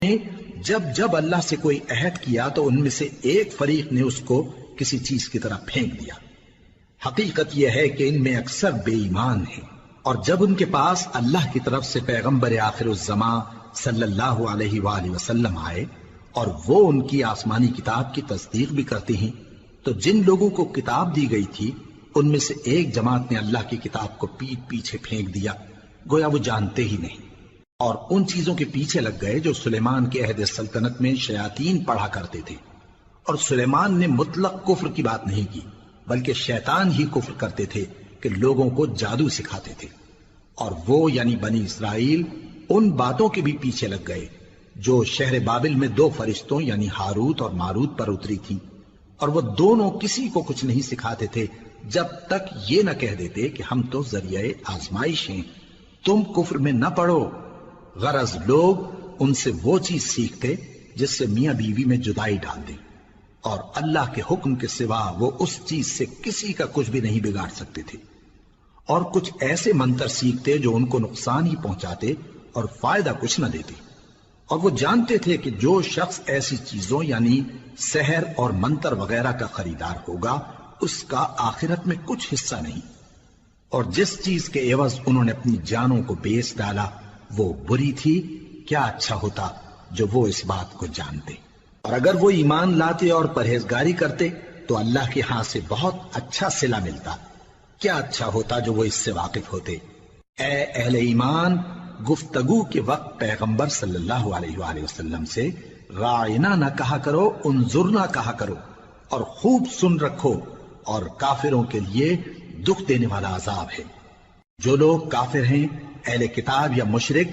جب جب اللہ سے کوئی عہد کیا تو ان میں سے ایک فریق نے اس کو کسی چیز کی طرح پھینک دیا۔ حقیقت یہ ہے کہ ان میں اکثر بے ایمان ہیں، اور جب ان کے پاس اللہ کی طرف سے پیغمبر آخر الزماں صلی اللہ علیہ وآلہ وسلم آئے اور وہ ان کی آسمانی کتاب کی تصدیق بھی کرتے ہیں، تو جن لوگوں کو کتاب دی گئی تھی ان میں سے ایک جماعت نے اللہ کی کتاب کو پیٹ پیچھے پھینک دیا، گویا وہ جانتے ہی نہیں، اور ان چیزوں کے پیچھے لگ گئے جو سلیمان کے عہد سلطنت میں شیاطین پڑھا کرتے تھے۔ اور سلیمان نے مطلق کفر کی بات نہیں کی، بلکہ شیطان ہی کفر کرتے تھے کہ لوگوں کو جادو سکھاتے تھے، اور وہ یعنی بنی اسرائیل ان باتوں کے بھی پیچھے لگ گئے جو شہر بابل میں دو فرشتوں یعنی ہاروت اور ماروت پر اتری تھی، اور وہ دونوں کسی کو کچھ نہیں سکھاتے تھے جب تک یہ نہ کہہ دیتے کہ ہم تو ذریعہ آزمائش ہیں، تم کفر میں نہ پڑو۔ غرض لوگ ان سے وہ چیز سیکھتے جس سے میاں بیوی میں جدائی ڈال دیں، اور اللہ کے حکم کے سوا وہ اس چیز سے کسی کا کچھ بھی نہیں بگاڑ سکتے تھے، اور کچھ ایسے منتر سیکھتے جو ان کو نقصان ہی پہنچاتے اور فائدہ کچھ نہ دیتے، اور وہ جانتے تھے کہ جو شخص ایسی چیزوں یعنی سحر اور منتر وغیرہ کا خریدار ہوگا اس کا آخرت میں کچھ حصہ نہیں، اور جس چیز کے عوض انہوں نے اپنی جانوں کو بیچ ڈالا وہ بری تھی، کیا اچھا ہوتا جو وہ اس بات کو جانتے، اور اگر وہ ایمان لاتے اور پرہیزگاری کرتے تو اللہ کے ہاں سے بہت اچھا صلہ ملتا، کیا اچھا ہوتا جو وہ اس سے واقف ہوتے۔ اے اہل ایمان، گفتگو کے وقت پیغمبر صلی اللہ علیہ وآلہ وسلم سے راعنا نہ کہا کرو، انظرنا کہا کرو، اور خوب سن رکھو، اور کافروں کے لیے دکھ دینے والا عذاب ہے۔ جو لوگ کافر ہیں، اہل کتاب یا مشرک،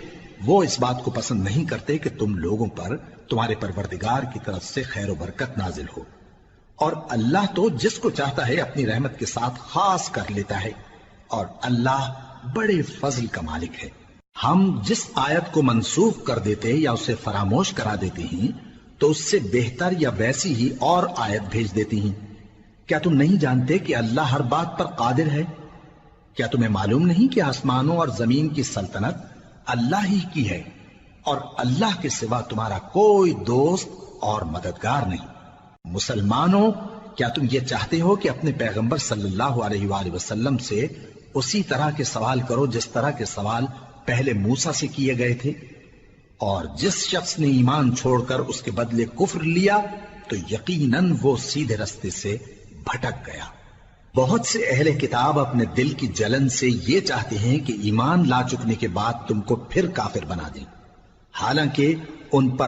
وہ اس بات کو پسند نہیں کرتے کہ تم لوگوں پر تمہارے پروردگار کی طرف سے خیر و برکت نازل ہو، اور اللہ تو جس کو چاہتا ہے اپنی رحمت کے ساتھ خاص کر لیتا ہے، اور اللہ بڑے فضل کا مالک ہے۔ ہم جس آیت کو منسوخ کر دیتے یا اسے فراموش کرا دیتے ہیں تو اس سے بہتر یا ویسی ہی اور آیت بھیج دیتی ہیں۔ کیا تم نہیں جانتے کہ اللہ ہر بات پر قادر ہے؟ کیا تمہیں معلوم نہیں کہ آسمانوں اور زمین کی سلطنت اللہ ہی کی ہے، اور اللہ کے سوا تمہارا کوئی دوست اور مددگار نہیں؟ مسلمانوں، کیا تم یہ چاہتے ہو کہ اپنے پیغمبر صلی اللہ علیہ وآلہ وسلم سے اسی طرح کے سوال کرو جس طرح کے سوال پہلے موسیٰ سے کیے گئے تھے؟ اور جس شخص نے ایمان چھوڑ کر اس کے بدلے کفر لیا تو یقیناً وہ سیدھے رستے سے بھٹک گیا۔ بہت سے اہل کتاب اپنے دل کی جلن سے یہ چاہتے ہیں کہ ایمان لا چکنے کے بعد تم کو پھر کافر بنا دیں، حالانکہ ان پر